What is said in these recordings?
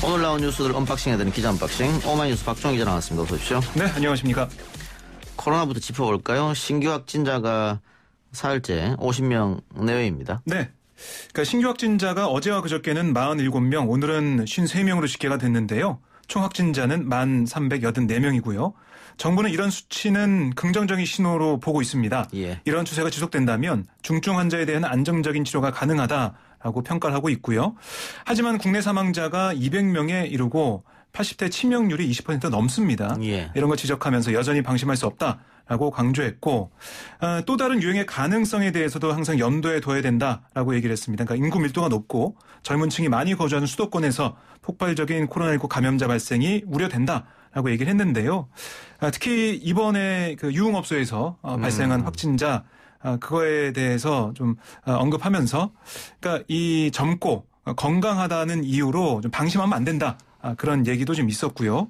오늘 나온 뉴스들 언박싱해드리는 기자 언박싱. 오마이뉴스 박종희 기자 나왔습니다. 어서 오십시오. 네, 안녕하십니까. 코로나부터 짚어볼까요? 신규 확진자가 사흘째 50명 내외입니다. 네. 그러니까 신규 확진자가 어제와 그저께는 47명, 오늘은 53명으로 집계가 됐는데요. 총 확진자는 1,384명이고요. 정부는 이런 수치는 긍정적인 신호로 보고 있습니다. 예. 이런 추세가 지속된다면 중증 환자에 대한 안정적인 치료가 가능하다라고 평가를 하고 있고요. 하지만 국내 사망자가 200명에 이르고 80대 치명률이 20% 넘습니다. 예. 이런 걸 지적하면서 여전히 방심할 수 없다라고 강조했고 또 다른 유행의 가능성에 대해서도 항상 염두에 둬야 된다라고 얘기를 했습니다. 그러니까 인구 밀도가 높고 젊은 층이 많이 거주하는 수도권에서 폭발적인 코로나19 감염자 발생이 우려된다라고 얘기를 했는데요. 특히 이번에 그 유흥업소에서 발생한 확진자 그거에 대해서 좀 언급하면서 그러니까 이 젊고 건강하다는 이유로 좀 방심하면 안 된다. 그런 얘기도 좀 있었고요.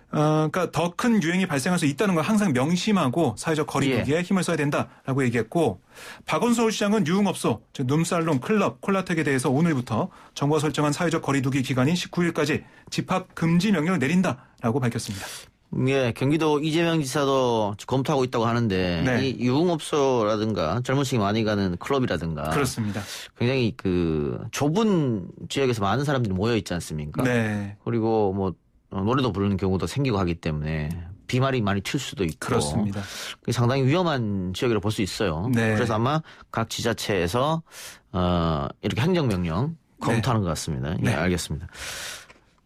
그러니까 더 큰 유행이 발생할 수 있다는 걸 항상 명심하고 사회적 거리두기에 힘을 써야 된다라고 얘기했고 박원순 서울시장은 유흥업소, 즉 룸살롱, 클럽, 콜라텍에 대해서 오늘부터 정부가 설정한 사회적 거리두기 기간인 19일까지 집합 금지 명령을 내린다라고 밝혔습니다. 예, 경기도 이재명 지사도 검토하고 있다고 하는데 네. 이 유흥업소라든가 젊은 층이 많이 가는 클럽이라든가 그렇습니다. 굉장히 그 좁은 지역에서 많은 사람들이 모여 있지 않습니까? 네. 그리고 뭐 노래도 부르는 경우도 생기고 하기 때문에 비말이 많이 튈 수도 있고 그렇습니다. 상당히 위험한 지역이라고 볼 수 있어요. 네. 그래서 아마 각 지자체에서 이렇게 행정명령 검토하는 것 같습니다. 네. 예, 알겠습니다.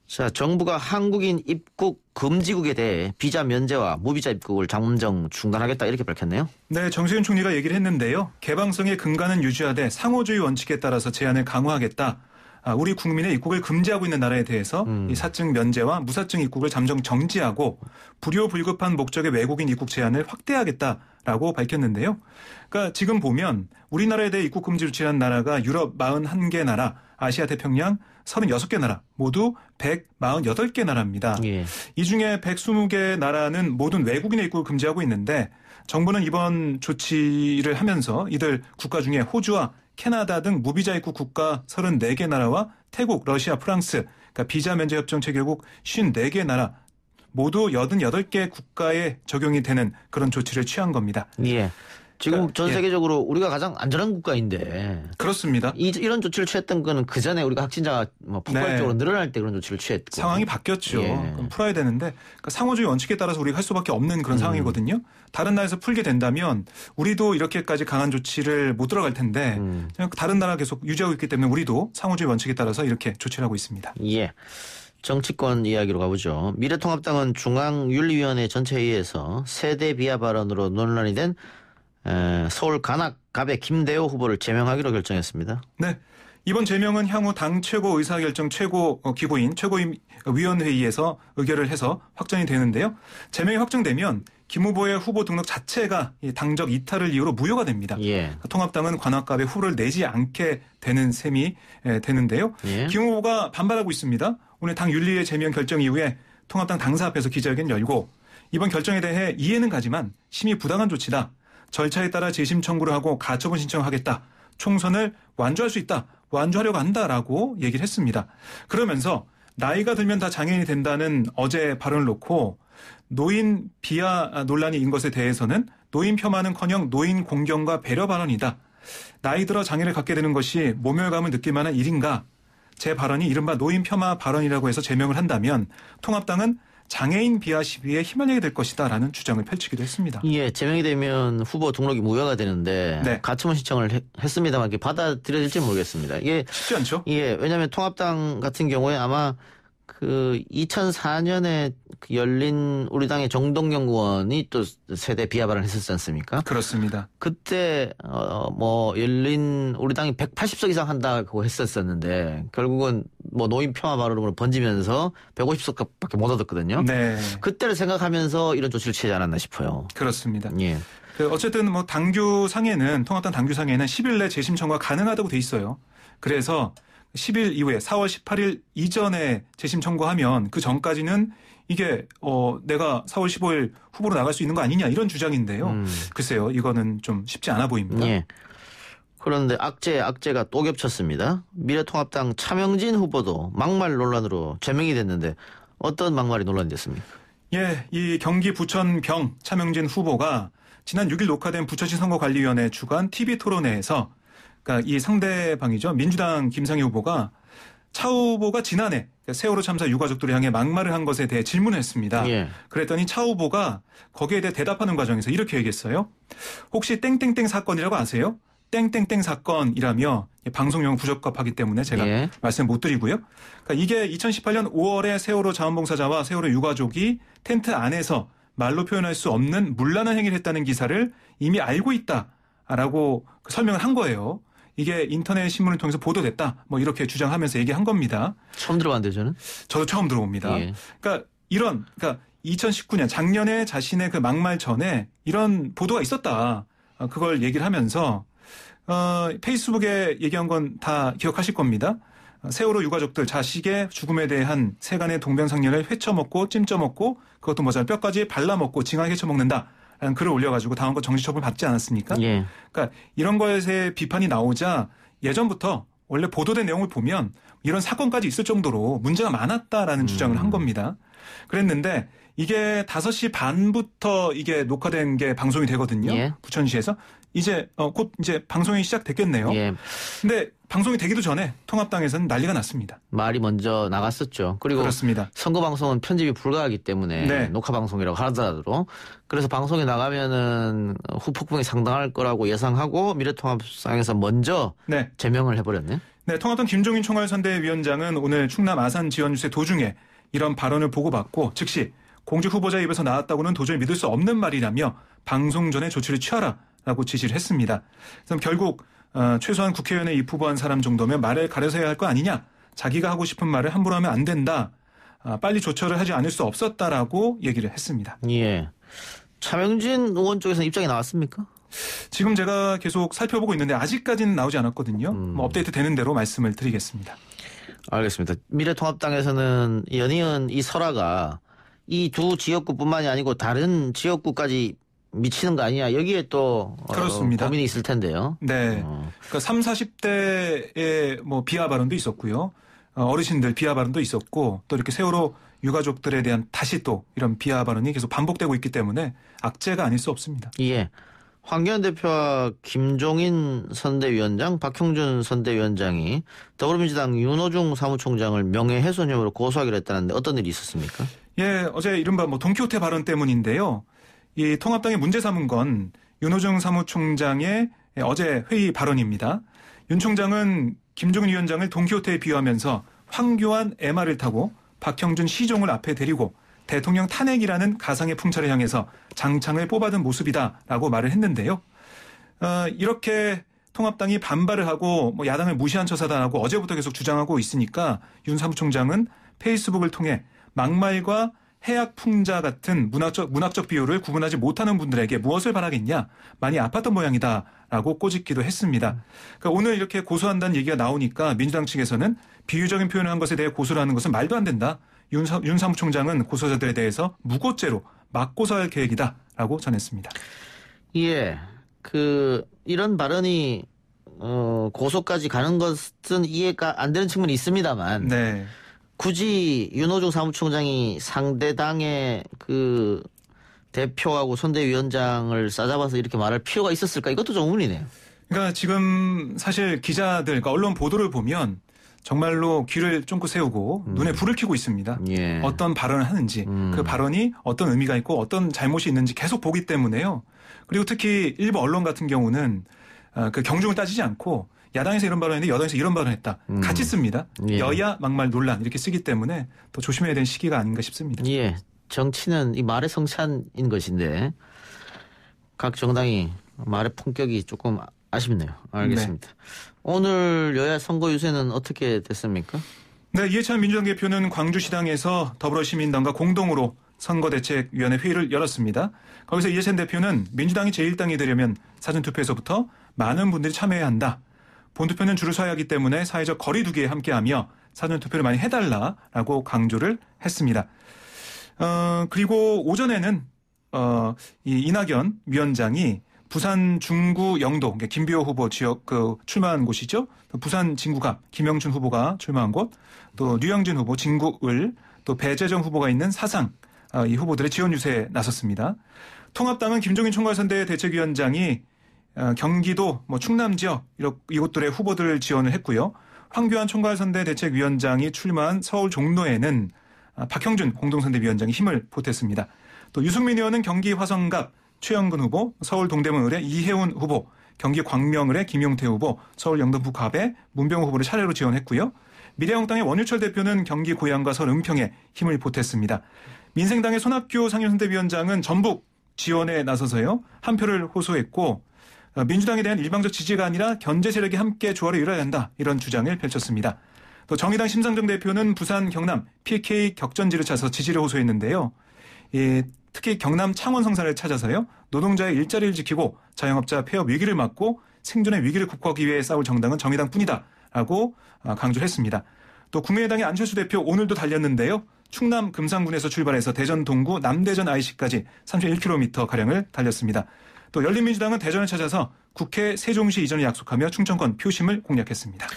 자, 정부가 한국인 입국 금지국에 대해 비자 면제와 무비자 입국을 잠정 중단하겠다 이렇게 밝혔네요. 네, 정세균 총리가 얘기를 했는데요. 개방성의 근간은 유지하되 상호주의 원칙에 따라서 제한을 강화하겠다. 우리 국민의 입국을 금지하고 있는 나라에 대해서 이 사증 면제와 무사증 입국을 잠정 정지하고 불효불급한 목적의 외국인 입국 제한을 확대하겠다라고 밝혔는데요. 그러니까 지금 보면 우리나라에 대해 입국 금지를 취한 나라가 유럽 41개 나라, 아시아 태평양 36개 나라, 모두 148개 나라입니다. 예. 이 중에 120개 나라는 모든 외국인의 입국을 금지하고 있는데 정부는 이번 조치를 하면서 이들 국가 중에 호주와 캐나다 등 무비자 입국 국가 34개 나라와 태국, 러시아, 프랑스, 그러니까 비자 면제 협정 체결국 54개 나라 모두 88개 국가에 적용이 되는 그런 조치를 취한 겁니다. 예. 지금 그러니까, 전 세계적으로 우리가 가장 안전한 국가인데 그렇습니다. 이런 조치를 취했던 거는 그 전에 우리가 확진자가 폭발적으로 네. 늘어날 때 그런 조치를 취했고 상황이 바뀌었죠. 예. 그럼 풀어야 되는데 그러니까 상호주의 원칙에 따라서 우리가 할 수밖에 없는 그런 상황이거든요. 다른 나라에서 풀게 된다면 우리도 이렇게까지 강한 조치를 못 들어갈 텐데 그냥 다른 나라 계속 유지하고 있기 때문에 우리도 상호주의 원칙에 따라서 이렇게 조치를 하고 있습니다. 예. 정치권 이야기로 가보죠. 미래통합당은 중앙윤리위원회 전체회의에서 세대 비하 발언으로 논란이 된 서울 관악갑의 김대호 후보를 제명하기로 결정했습니다. 네. 이번 제명은 향후 당 최고 의사결정 최고 기구인 최고위원회의에서 의결을 해서 확정이 되는데요. 제명이 확정되면 김 후보의 후보 등록 자체가 당적 이탈을 이유로 무효가 됩니다. 예. 통합당은 관악갑에 후보를 내지 않게 되는 셈이 되는데요. 예. 김 후보가 반발하고 있습니다. 오늘 당 윤리위 제명 결정 이후에 통합당 당사 앞에서 기자회견 열고 이번 결정에 대해 이해는 가지만 심히 부당한 조치다. 절차에 따라 재심 청구를 하고 가처분 신청하겠다. 총선을 완주할 수 있다. 완주하려고 한다라고 얘기를 했습니다. 그러면서 나이가 들면 다 장애인이 된다는 어제 발언을 놓고 노인 비하 논란인 것에 대해서는 노인 폄하는커녕 노인 공경과 배려 발언이다. 나이 들어 장애를 갖게 되는 것이 모멸감을 느낄 만한 일인가. 제 발언이 이른바 노인 폄하 발언이라고 해서 제명을 한다면 통합당은 장애인 비하 시비에 휘말리게 될 것이다라는 주장을 펼치기도 했습니다. 예, 제명이 되면 후보 등록이 무효가 되는데 네. 가처분 신청을 했습니다만 이게 받아들여질지 모르겠습니다. 이게 쉽지 않죠? 예, 왜냐하면 통합당 같은 경우에 아마 그 2004년에 그 열린 우리 당의 정동영 의원이 또 세대 비하 발언을 했었지 않습니까? 그렇습니다. 그때 뭐 열린 우리 당이 180석 이상 한다고 했었었는데 결국은 뭐 노인 폄하 발언으로 번지면서 150석밖에 못 얻었거든요. 네, 그때를 생각하면서 이런 조치를 취하지 않았나 싶어요. 그렇습니다. 예. 어쨌든 뭐 당규상에는 통합당 당규상에는 10일 내 재심 청구가 가능하다고 돼 있어요. 그래서 10일 이후에 4월 18일 이전에 재심 청구하면 그 전까지는 이게 내가 4월 15일 후보로 나갈 수 있는 거 아니냐 이런 주장인데요. 글쎄요. 이거는 좀 쉽지 않아 보입니다. 예. 그런데 악재가 또 겹쳤습니다. 미래통합당 차명진 후보도 막말 논란으로 제명이 됐는데 어떤 막말이 논란이 됐습니까? 예, 이 경기 부천병 차명진 후보가 지난 6일 녹화된 부천시 선거관리위원회 주관 TV 토론회에서 그러니까 이 상대방이죠. 민주당 김상희 후보가 차 후보가 지난해 세월호 참사 유가족들을 향해 막말을 한 것에 대해 질문을 했습니다. 예. 그랬더니 차 후보가 거기에 대해 대답하는 과정에서 이렇게 얘기했어요. 혹시 땡땡땡 사건이라고 아세요? 땡땡땡 사건이라며 방송용 부적합하기 때문에 제가 예. 말씀 못 드리고요. 그러니까 이게 2018년 5월에 세월호 자원봉사자와 세월호 유가족이 텐트 안에서 말로 표현할 수 없는 문란한 행위를 했다는 기사를 이미 알고 있다라고 설명을 한 거예요. 이게 인터넷 신문을 통해서 보도됐다. 뭐 이렇게 주장하면서 얘기한 겁니다. 처음 들어봤는데 저는. 저도 처음 들어봅니다. 예. 그러니까 2019년 작년에 자신의 그 막말 전에 이런 보도가 있었다. 그걸 얘기를 하면서 페이스북에 얘기한 건 다 기억하실 겁니다. 세월호 유가족들 자식의 죽음에 대한 세간의 동병상련을 회쳐먹고 찜쪄먹고 그것도 모자라 뼈까지 발라먹고 징하게 헤쳐먹는다. 라는 글을 올려가지고 당원권 정지처분 받지 않았습니까? 예. 그러니까 이런 것에 비판이 나오자 예전부터 원래 보도된 내용을 보면 이런 사건까지 있을 정도로 문제가 많았다라는 주장을 한 겁니다. 그랬는데 이게 5시 반부터 이게 녹화된 게 방송이 되거든요. 예. 부천시에서. 이제 곧 이제 방송이 시작됐겠네요. 예. 근데 방송이 되기도 전에 통합당에서는 난리가 났습니다. 말이 먼저 나갔었죠. 그리고 그렇습니다. 선거 방송은 편집이 불가하기 때문에 네. 녹화 방송이라고 하더라도 그래서 방송에 나가면은 후폭풍이 상당할 거라고 예상하고 미래통합당에서 먼저 네. 제명을 해버렸네. 네, 통합당 김종인 총괄선대위원장은 오늘 충남 아산 지원 유세 도중에 이런 발언을 보고받고 즉시 공직 후보자 입에서 나왔다고는 도저히 믿을 수 없는 말이라며 방송 전에 조치를 취하라라고 지시를 했습니다. 그래서 결국 최소한 국회의원에 입후보한 사람 정도면 말을 가려서야 할 거 아니냐. 자기가 하고 싶은 말을 함부로 하면 안 된다. 빨리 조처를 하지 않을 수 없었다라고 얘기를 했습니다. 예. 차명진 의원 쪽에서는 입장이 나왔습니까? 지금 제가 계속 살펴보고 있는데 아직까지는 나오지 않았거든요. 뭐 업데이트 되는 대로 말씀을 드리겠습니다. 알겠습니다. 미래통합당에서는 연이은 이 설화가 이 두 지역구뿐만이 아니고 다른 지역구까지 미치는 거 아니냐. 여기에 또 그렇습니다. 고민이 있을 텐데요. 네. 그러니까 30, 40대의 뭐 비하 발언도 있었고요. 어르신들 비하 발언도 있었고 또 이렇게 세월호 유가족들에 대한 다시 또 이런 비하 발언이 계속 반복되고 있기 때문에 악재가 아닐 수 없습니다. 예. 황교안 대표와 김종인 선대위원장, 박형준 선대위원장이 더불어민주당 윤호중 사무총장을 명예훼손혐의로 고소하기로 했다는데 어떤 일이 있었습니까? 예, 어제 이른바 뭐 돈키호테 발언 때문인데요. 이 통합당이 문제 삼은 건 윤호중 사무총장의 어제 회의 발언입니다. 윤 총장은 김종인 위원장을 돈키호테에 비유하면서 황교안 MR을 타고 박형준 시종을 앞에 데리고 대통령 탄핵이라는 가상의 풍차를 향해서 장창을 뽑아든 모습이다라고 말을 했는데요. 이렇게 통합당이 반발을 하고 뭐 야당을 무시한 처사다라고 어제부터 계속 주장하고 있으니까 윤 사무총장은 페이스북을 통해 막말과 해악 풍자 같은 문학적 비유를 구분하지 못하는 분들에게 무엇을 바라겠냐 많이 아팠던 모양이다라고 꼬집기도 했습니다. 그러니까 오늘 이렇게 고소한다는 얘기가 나오니까 민주당 측에서는 비유적인 표현을 한 것에 대해 고소를 하는 것은 말도 안 된다. 윤 사무총장은 고소자들에 대해서 무고죄로 맞고소할 계획이다라고 전했습니다. 예. 이런 발언이 고소까지 가는 것은 이해가 안 되는 측면이 있습니다만 네. 굳이 윤호중 사무총장이 상대당의 그 대표하고 선대위원장을 싸잡아서 이렇게 말할 필요가 있었을까? 이것도 좀 의문이네요. 그러니까 지금 사실 기자들, 그러니까 언론 보도를 보면 정말로 귀를 쫑긋 세우고 눈에 불을 켜고 있습니다. 예. 어떤 발언을 하는지 그 발언이 어떤 의미가 있고 어떤 잘못이 있는지 계속 보기 때문에요. 그리고 특히 일부 언론 같은 경우는 그 경중을 따지지 않고 야당에서 이런 발언했는데 여당에서 이런 발언했다. 같이 씁니다. 예. 여야 막말 논란 이렇게 쓰기 때문에 더 조심해야 되는 시기가 아닌가 싶습니다. 예. 정치는 이 말의 성찬인 것인데 각 정당이 말의 품격이 조금 아쉽네요. 알겠습니다. 네. 오늘 여야 선거 유세는 어떻게 됐습니까? 네, 이해찬 민주당 대표는 광주시당에서 더불어시민당과 공동으로 선거대책위원회 회의를 열었습니다. 거기서 이해찬 대표는 민주당이 제1당이 되려면 사전투표에서부터 많은 분들이 참여해야 한다. 본투표는 줄을 서야 하기 때문에 사회적 거리 두기에 함께하며 사전투표를 많이 해달라라고 강조를 했습니다. 그리고 오전에는 이 이낙연 위원장이 부산 중구 영도, 그러니까 김비호 후보 지역 출마한 곳이죠. 부산 진구갑 김영춘 후보가 출마한 곳, 또 류영진 후보 진구을, 또 배재정 후보가 있는 사상, 이 후보들의 지원 유세에 나섰습니다. 통합당은 김종인 총괄선대 대책위원장이 경기도, 충남 지역 이곳들의 후보들을 지원을 했고요. 황교안 총괄선대 대책위원장이 출마한 서울 종로에는 박형준 공동선대위원장이 힘을 보탰습니다. 또 유승민 의원은 경기 화성갑 최영근 후보, 서울 동대문을의 이혜훈 후보, 경기 광명을의 김용태 후보, 서울 영등포갑의 문병호 후보를 차례로 지원했고요. 미래한국당의 원유철 대표는 경기 고양과 서울 은평에 힘을 보탰습니다. 민생당의 손학규 상임선대위원장은 전북 지원에 나서서요. 한 표를 호소했고, 민주당에 대한 일방적 지지가 아니라 견제 세력이 함께 조화를 이뤄야 한다, 이런 주장을 펼쳤습니다. 또 정의당 심상정 대표는 부산, 경남 PK 격전지를 차서 지지를 호소했는데요. 특히 경남 창원 성사를 찾아서요. 노동자의 일자리를 지키고 자영업자 폐업 위기를 막고 생존의 위기를 극복하기 위해 싸울 정당은 정의당뿐이다라고 강조를 했습니다. 또 국민의당의 안철수 대표 오늘도 달렸는데요. 충남 금산군에서 출발해서 대전 동구 남대전 IC까지 31km가량을 달렸습니다. 또 열린민주당은 대전을 찾아서 국회 세종시 이전을 약속하며 충청권 표심을 공략했습니다.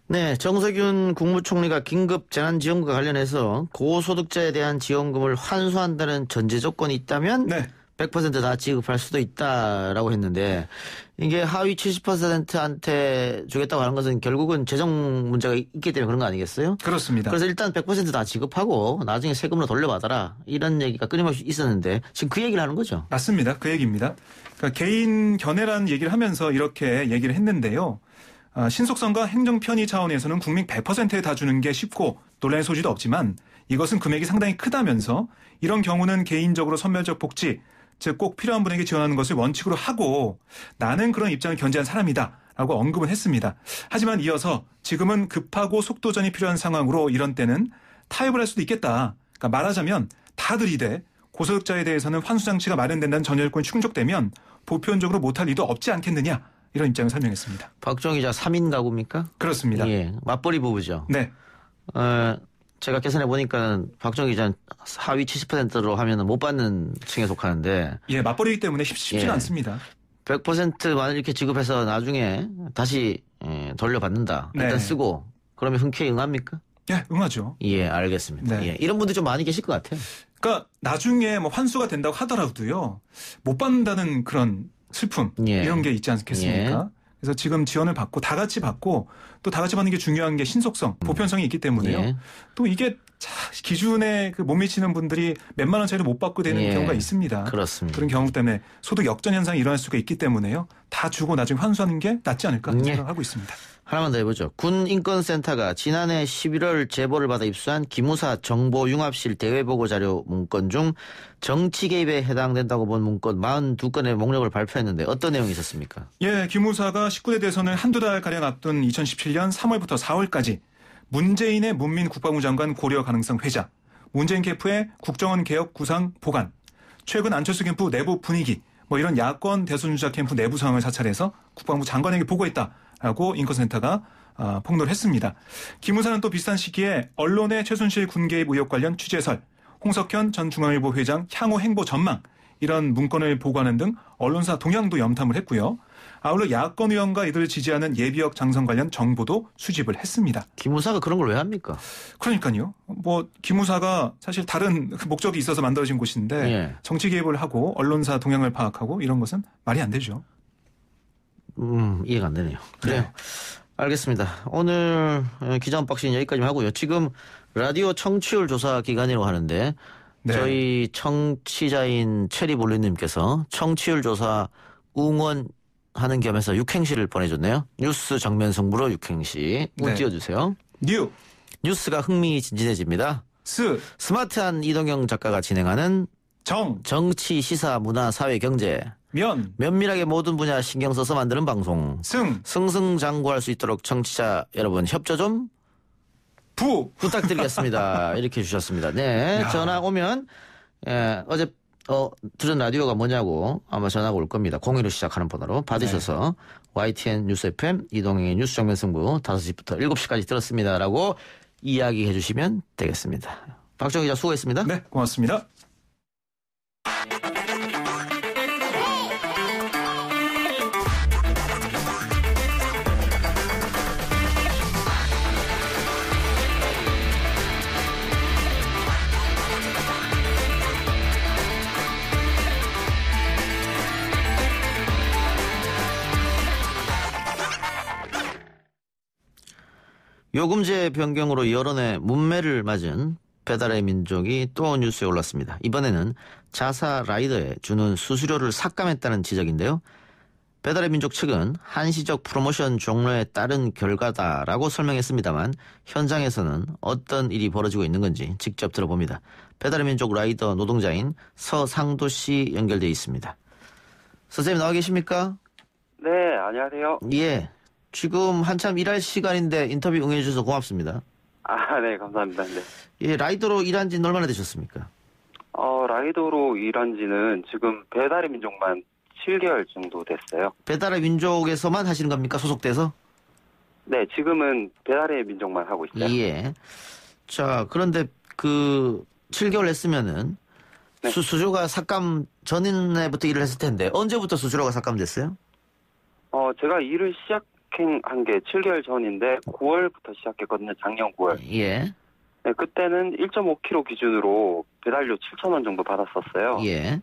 네, 정세균 국무총리가 긴급 재난지원금과 관련해서 고소득자에 대한 지원금을 환수한다는 전제 조건이 있다면 100% 다 지급할 수도 있다라고 했는데, 이게 하위 70%한테 주겠다고 하는 것은 결국은 재정 문제가 있기 때문에 그런 거 아니겠어요? 그렇습니다. 그래서 일단 100% 다 지급하고 나중에 세금으로 돌려받아라, 이런 얘기가 끊임없이 있었는데 지금 그 얘기를 하는 거죠. 맞습니다. 그 얘기입니다. 그러니까 개인 견해라는 얘기를 하면서 이렇게 얘기를 했는데요. 신속성과 행정 편의 차원에서는 국민 100%에 다 주는 게 쉽고 논란의 소지도 없지만, 이것은 금액이 상당히 크다면서 이런 경우는 개인적으로 선별적 복지, 즉 꼭 필요한 분에게 지원하는 것을 원칙으로 하고 나는 그런 입장을 견지한 사람이다 라고 언급은 했습니다. 하지만 이어서 지금은 급하고 속도전이 필요한 상황으로 이런 때는 타협을 할 수도 있겠다. 그러니까 말하자면 다들 이대 고소득자에 대해서는 환수장치가 마련된다는 전열권이 충족되면 보편적으로 못할 리도 없지 않겠느냐, 이런 입장을 설명했습니다. 박정 기자 3인 가구입니까? 그렇습니다. 예, 맞벌이 부부죠. 네. 제가 계산해 보니까는 박정 기자는 하위 70%로 하면은 못 받는 층에 속하는데. 예, 맞벌이기 때문에 쉽지는 않습니다. 100%만 이렇게 지급해서 나중에 다시 돌려받는다. 일단 쓰고 그러면 흔쾌히 응합니까? 예, 응하죠. 예, 알겠습니다. 네. 예, 이런 분들 좀 많이 계실 것 같아요. 그러니까 나중에 환수가 된다고 하더라도요, 못 받는다는 그런 슬픔, 이런 게 있지 않겠습니까? 그래서 지금 지원을 받고 다 같이 받고 또 다 같이 받는 게 중요한 게 신속성, 보편성이 있기 때문에요. 또 이게 기준에 못 미치는 분들이 몇만 원 차이로 못 받고 되는 경우가 있습니다. 그렇습니다. 그런 경우 때문에 소득 역전 현상이 일어날 수가 있기 때문에요. 다 주고 나중에 환수하는 게 낫지 않을까 생각하고 있습니다. 하나만 더 해보죠. 군인권센터가 지난해 11월 제보를 받아 입수한 기무사 정보융합실 대외보고 자료 문건 중 정치 개입에 해당된다고 본 문건 42건의 목록을 발표했는데 어떤 내용이 있었습니까? 예, 기무사가 19대 대선을 한두 달가량 앞둔 2017년 3월부터 4월까지 문재인의 문민 국방부 장관 고려 가능성 회자, 문재인 캠프의 국정원 개혁 구상 보관, 최근 안철수 캠프 내부 분위기, 이런 야권 대선 주자 캠프 내부 상황을 사찰해서 국방부 장관에게 보고했다라고 인권센터가 폭로를 했습니다. 기무사는 또 비슷한 시기에 언론의 최순실 군 개입 의혹 관련 취재설, 홍석현 전 중앙일보 회장 향후 행보 전망, 이런 문건을 보고하는 등 언론사 동향도 염탐을 했고요. 아울러 야권 의원과 이들을 지지하는 예비역 장성 관련 정보도 수집을 했습니다. 기무사가 그런 걸 왜 합니까? 그러니까요. 기무사가 사실 다른 목적이 있어서 만들어진 곳인데 정치 개입을 하고 언론사 동향을 파악하고 이런 것은 말이 안 되죠. 이해가 안 되네요. 그래요. 네. 알겠습니다. 오늘 기자 언박싱 여기까지만 하고요. 지금 라디오 청취율 조사 기간이라고 하는데 저희 청취자인 체리볼리님께서 청취율 조사 응원하는 겸해서 육행시를 보내줬네요. 뉴스 정면 승부로 육행시 띄워주세요. 뉴스가 흥미진진해집니다. 스마트한 이동영 작가가 진행하는 정치, 시사, 문화, 사회, 경제 면밀하게 모든 분야 신경 써서 만드는 방송 승승장구할 수 있도록 청취자 여러분 협조 좀 부탁드리겠습니다. 이렇게 주셨습니다. 네, 전화 오면 어제 들은 라디오가 뭐냐고 아마 전화가 올 겁니다. 02로 시작하는 번호로 받으셔서 YTN 뉴스 FM 이동행의 뉴스 정면 승부 5시부터 7시까지 들었습니다라고 이야기해 주시면 되겠습니다. 박정 기자 수고했습니다. 네, 고맙습니다. 요금제 변경으로 여론의 문매를 맞은 배달의 민족이 또 뉴스에 올랐습니다. 이번에는 자사 라이더에 주는 수수료를 삭감했다는 지적인데요. 배달의 민족 측은 한시적 프로모션 종료에 따른 결과다라고 설명했습니다만 현장에서는 어떤 일이 벌어지고 있는 건지 직접 들어봅니다. 배달의 민족 라이더 노동자인 서상도 씨 연결돼 있습니다. 선생님 나와 계십니까? 네, 안녕하세요. 예. 지금 한참 일할 시간인데 인터뷰 응해 주셔서 고맙습니다. 네, 감사합니다. 네. 예, 라이더로 일한 지는 얼마나 되셨습니까? 라이더로 일한 지는 지금 배달의 민족만 7개월 정도 됐어요. 배달의 민족에서만 하시는 겁니까? 소속돼서? 네, 지금은 배달의 민족만 하고 있어요. 예. 자, 그런데 7개월 했으면은 네. 수수료가 삭감 전에부터 일을 했을 텐데 언제부터 수수료가 삭감됐어요? 제가 일을 시작한 게 7개월 전인데 9월부터 시작했거든요. 작년 9월. 예. 네, 그때는 1.5kg 기준으로 배달료 7,000원 정도 받았었어요. 예.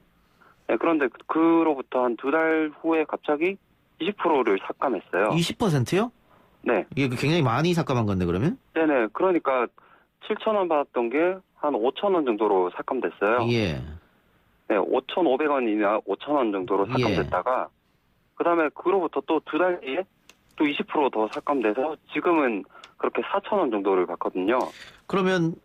네, 그런데 그로부터 한 2달 후에 갑자기 20%를 삭감했어요. 20%요? 네. 이게 굉장히 많이 삭감한 건데 그러면? 네네. 그러니까 7,000원 받았던 게 한 5,000원 정도로 삭감됐어요. 예. 네, 5,500원이나 5,000원 정도로 삭감됐다가 그다음에 그로부터 또 2달 뒤에 또 20% 더 삭감돼서 지금은 그렇게 4,000원 정도를 받거든요. 그러면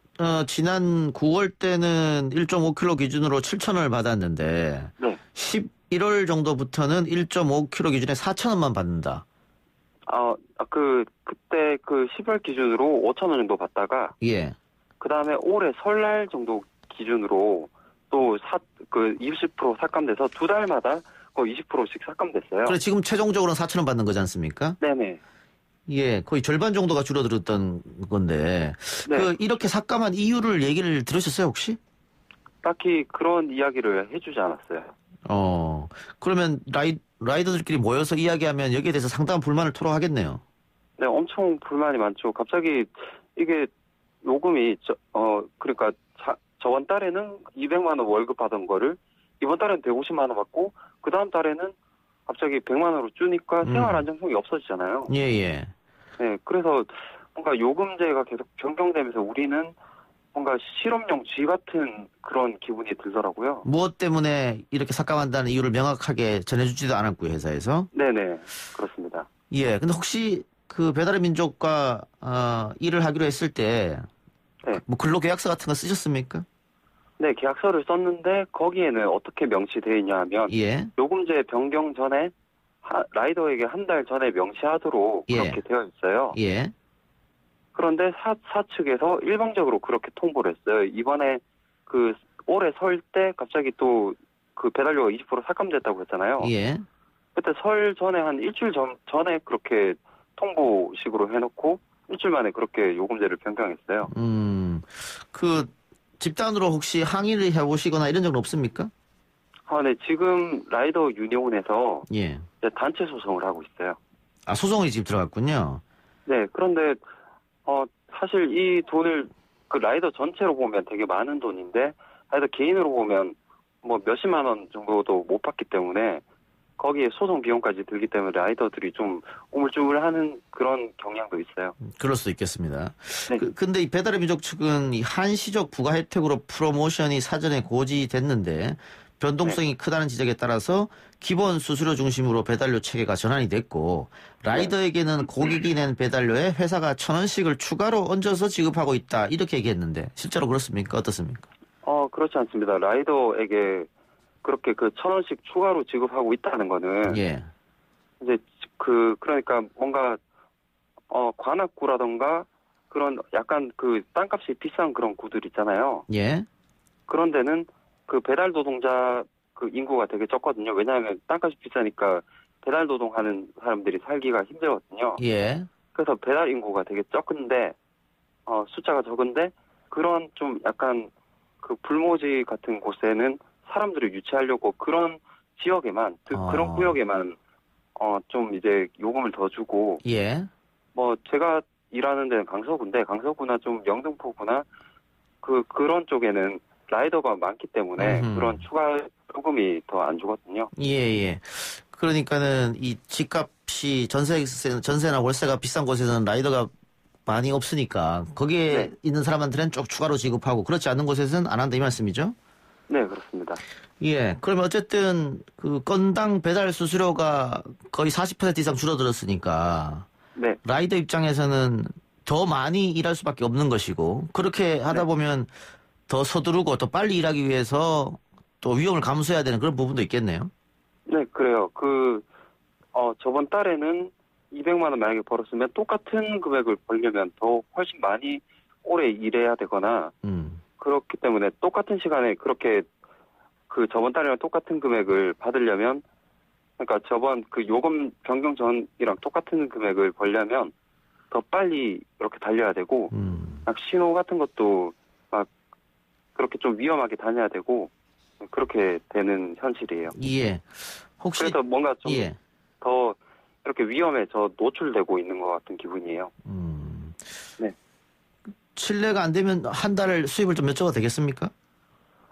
지난 9월 때는 1.5kg 기준으로 7,000원을 받았는데 네. 11월 정도부터는 1.5kg 기준에 4,000원만 받는다. 그때 10월 기준으로 5,000원 정도 받다가 예. 그다음에 올해 설날 정도 기준으로 또 20% 삭감돼서 2달마다 거의 20%씩 삭감됐어요. 그래 지금 최종적으로는 4,000원 받는 거지 않습니까? 네네. 예, 거의 절반 정도가 줄어들었던 건데 네. 이렇게 삭감한 이유를 얘기를 들으셨어요 혹시? 딱히 그런 이야기를 해주지 않았어요. 그러면 라이더들끼리 모여서 이야기하면 여기에 대해서 상당한 불만을 토로하겠네요. 네, 엄청 불만이 많죠. 갑자기 이게 요금이 그러니까 저번 달에는 200만 원 월급 받은 거를 이번 달에는 150만 원 받고 그 다음 달에는 갑자기 100만 원으로 주니까 생활 안정성이 없어지잖아요. 예. 네, 그래서 뭔가 요금제가 계속 변경되면서 우리는 뭔가 실업용 쥐 같은 그런 기분이 들더라고요. 무엇 때문에 이렇게 삭감한다는 이유를 명확하게 전해주지도 않았고요 회사에서. 네네, 그렇습니다. 예, 근데 혹시 배달의 민족과 일을 하기로 했을 때 네. 뭐 근로계약서 같은 거 쓰셨습니까? 네, 계약서를 썼는데 거기에는 어떻게 명시되어 있냐 하면 예. 요금제 변경 전에 라이더에게 한 달 전에 명시하도록 예. 그렇게 되어 있어요. 예. 그런데 사 측에서 일방적으로 그렇게 통보를 했어요. 이번에 올해 설 때 갑자기 또 배달료가 20% 삭감됐다고 했잖아요. 예. 그때 설 전에 한 일주일 전에 그렇게 통보식으로 해놓고 일주일 만에 그렇게 요금제를 변경했어요. 집단으로 혹시 항의를 해보시거나 이런 적은 없습니까? 네, 지금 라이더 유니온에서 예. 이제 단체 소송을 하고 있어요. 소송이 지금 들어갔군요. 네, 그런데 사실 이 돈을 라이더 전체로 보면 되게 많은 돈인데 라이더 개인으로 보면 뭐 몇십만 원 정도도 못 받기 때문에 거기에 소송 비용까지 들기 때문에 라이더들이 좀 우물쭈물하는 그런 경향도 있어요. 그럴 수도 있겠습니다. 네. 근데 이 배달의 민족 측은 이 한시적 부가 혜택으로 프로모션이 사전에 고지됐는데 변동성이 크다는 지적에 따라서 기본 수수료 중심으로 배달료 체계가 전환이 됐고 라이더에게는 고객이 낸 배달료에 회사가 1,000원씩을 추가로 얹어서 지급하고 있다 이렇게 얘기했는데 실제로 그렇습니까? 어떻습니까? 그렇지 않습니다. 라이더에게 그렇게 1,000원씩 추가로 지급하고 있다는 거는 예. 이제 그러니까 뭔가 관악구라던가 그런 약간 땅값이 비싼 그런 구들 있잖아요. 예. 그런 데는 그 배달 노동자 그 인구가 되게 적거든요. 왜냐하면 땅값이 비싸니까 배달 노동하는 사람들이 살기가 힘들거든요. 예. 그래서 배달 인구가 되게 적은데 숫자가 적은데 그런 좀 약간 그 불모지 같은 곳에는 사람들을 유치하려고 그런 지역에만 그런 구역에만 좀 이제 요금을 더 주고 예. 뭐 제가 일하는 데는 강서구인데 강서구나 좀 영등포구나 그런 쪽에는 라이더가 많기 때문에 그런 추가 요금이 더 안 주거든요. 예, 예. 그러니까는 이 집값이 전세나 월세가 비싼 곳에서는 라이더가 많이 없으니까 거기에 네. 있는 사람한테는 쭉 추가로 지급하고 그렇지 않은 곳에서는 안 한다 이 말씀이죠? 네, 그렇습니다. 예. 그러면 어쨌든 그 건당 배달 수수료가 거의 40% 이상 줄어들었으니까 네, 라이더 입장에서는 더 많이 일할 수밖에 없는 것이고 그렇게 하다 네. 보면 더 서두르고 더 빨리 일하기 위해서 또 위험을 감수해야 되는 그런 부분도 있겠네요. 네, 그래요. 저번 달에는 200만 원 만약에 벌었으면 똑같은 금액을 벌려면 더 훨씬 많이 오래 일해야 되거나 그렇기 때문에 똑같은 시간에 그렇게 저번 달이랑 똑같은 금액을 받으려면 그러니까 저번 그 요금 변경 전이랑 똑같은 금액을 벌려면 더 빨리 이렇게 달려야 되고 막 신호 같은 것도 막 그렇게 좀 위험하게 다녀야 되고 그렇게 되는 현실이에요. 예. 혹시 그래서 뭔가 좀 예. 더 이렇게 위험에 노출되고 있는 것 같은 기분이에요. 네. 실례가 안 되면 한 달 수입을 좀 여쭤봐도 되겠습니까?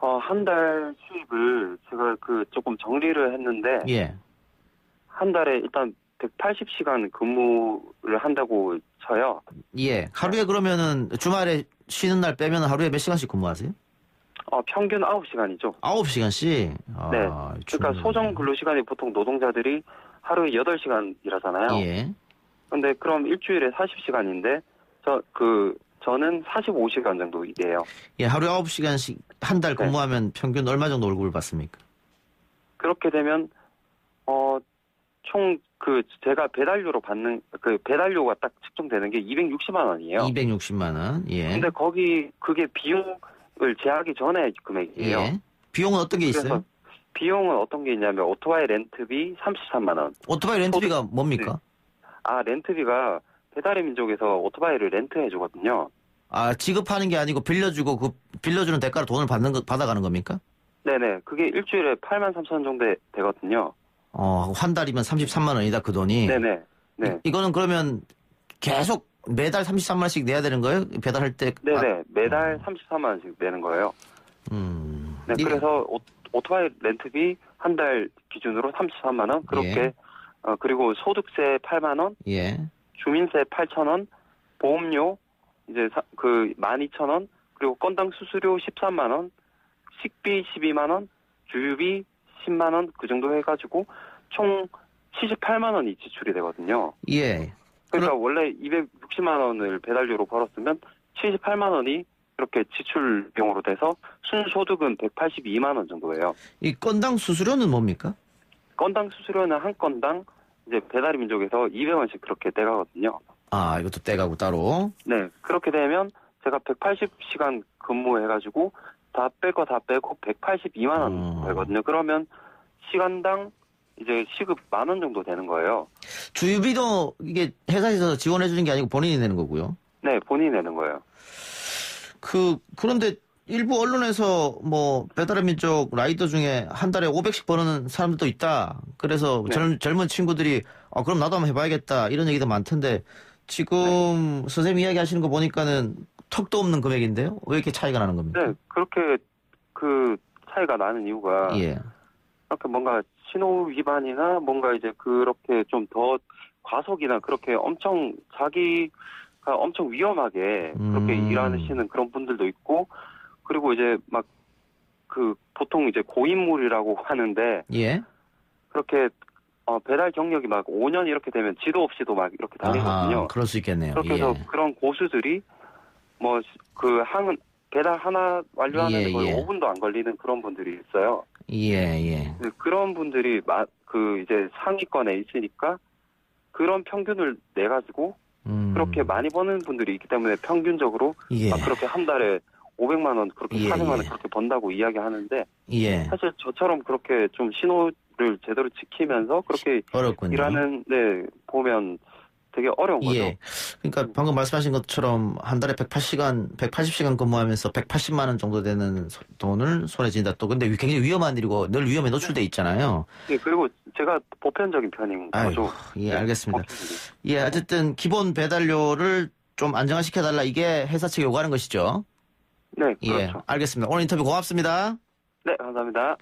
한 달 수입을 제가 조금 정리를 했는데 예. 한 달에 일단 180시간 근무를 한다고 쳐요. 예. 하루에 그러면은 주말에 쉬는 날 빼면 하루에 몇 시간씩 근무하세요? 평균 9시간이죠. 9시간씩? 네. 그러니까 소정 근로시간이 보통 노동자들이 하루에 8시간 일하잖아요. 예. 근데 그럼 일주일에 40시간인데 저는 45시간 정도 일해요. 예, 하루에 9시간씩 한 달 근무하면 평균 얼마 정도 월급을 받습니까? 그렇게 되면 총 제가 배달료로 받는 배달료가 딱 측정되는 게 260만 원이에요. 260만 원. 예. 근데 그게 비용을 제하기 전에 금액이에요. 예. 비용은 어떤 게 있어요? 그래서 비용은 어떤 게 있냐면 오토바이 렌트비 33만 원. 오토바이 렌트비가 뭡니까? 렌트비가 배달의 민족에서 오토바이를 렌트해 주거든요. 지급하는 게 아니고 빌려주고 그 빌려주는 대가로 돈을 받아가는 겁니까? 네네. 그게 일주일에 8만 3천 원 정도 되거든요. 한 달이면 33만 원이다 그 돈이. 네네. 네. 이거는 그러면 계속 매달 33만 원씩 내야 되는 거예요? 배달할 때? 네네. 매달 33만 원씩 내는 거예요. 네. 그래서 오토바이 렌트비 한 달 기준으로 33만 원. 그렇게 그리고 소득세 8만 원. 예. 주민세 8천 원. 보험료 이제 12,000원. 그리고 건당 수수료 13만 원. 식비 12만 원. 주유비 10만 원 그 정도 해가지고 총 78만 원이 지출이 되거든요. 예. 그러니까 원래 260만 원을 배달료로 벌었으면 78만 원이 이렇게 지출 비용으로 돼서 순소득은 182만 원 정도예요. 이 건당 수수료는 뭡니까? 건당 수수료는 한 건당 이제 배달의 민족에서 200원씩 그렇게 떼가거든요. 이것도 떼가고 따로. 네, 그렇게 되면 제가 180시간 근무해가지고 다 빼고 182만 원 벌거든요. 그러면 시간당 이제 시급 10,000원 정도 되는 거예요. 주유비도 이게 회사에서 지원해 주는 게 아니고 본인이 내는 거고요. 네, 본인이 내는 거예요. 그런데 일부 언론에서 뭐 배달의 민족 라이더 중에 한 달에 500씩 버는 사람들도 있다. 그래서 젊은 친구들이 그럼 나도 한번 해봐야겠다 이런 얘기도 많던데 지금 선생님 이야기 하시는 거 보니까는 턱도 없는 금액인데요? 왜 이렇게 차이가 나는 겁니까? 네, 그렇게 차이가 나는 이유가 이렇게 뭔가 신호 위반이나 뭔가 이제 그렇게 좀 더 과속이나 그렇게 자기가 엄청 위험하게 그렇게 일하시는 그런 분들도 있고 그리고 이제 막 보통 이제 고인물이라고 하는데 그렇게 배달 경력이 막 5년 이렇게 되면 지도 없이도 막 이렇게 다니거든요. 그럴 수 있겠네요. 그렇게 해서 그런 고수들이 뭐 배달 하나 완료하는데 거의 5분도 안 걸리는 그런 분들이 있어요. 그런 분들이 이제 상위권에 있으니까 그런 평균을 내 가지고 그렇게 많이 버는 분들이 있기 때문에 평균적으로 막 그렇게 한 달에 500만 원 그렇게 예, 400만 원 예. 그렇게 번다고 이야기하는데 예. 사실 저처럼 그렇게 좀 신호를 제대로 지키면서 그렇게 어렵군요. 일하는 보면 되게 어려운 거죠. 예. 그러니까 방금 말씀하신 것처럼 한 달에 180시간 근무하면서 180만 원 정도 되는 돈을 손에 쥔다. 또 근데 굉장히 위험한 일이고 늘 위험에 노출돼 있잖아요. 네, 그리고 제가 보편적인 편인 거죠. 아이고, 예, 알겠습니다. 보편적인. 예, 어쨌든 기본 배달료를 좀 안정화시켜달라. 이게 회사 측이 요구하는 것이죠. 네, 예, 그렇죠. 알겠습니다. 오늘 인터뷰 고맙습니다. 네, 감사합니다.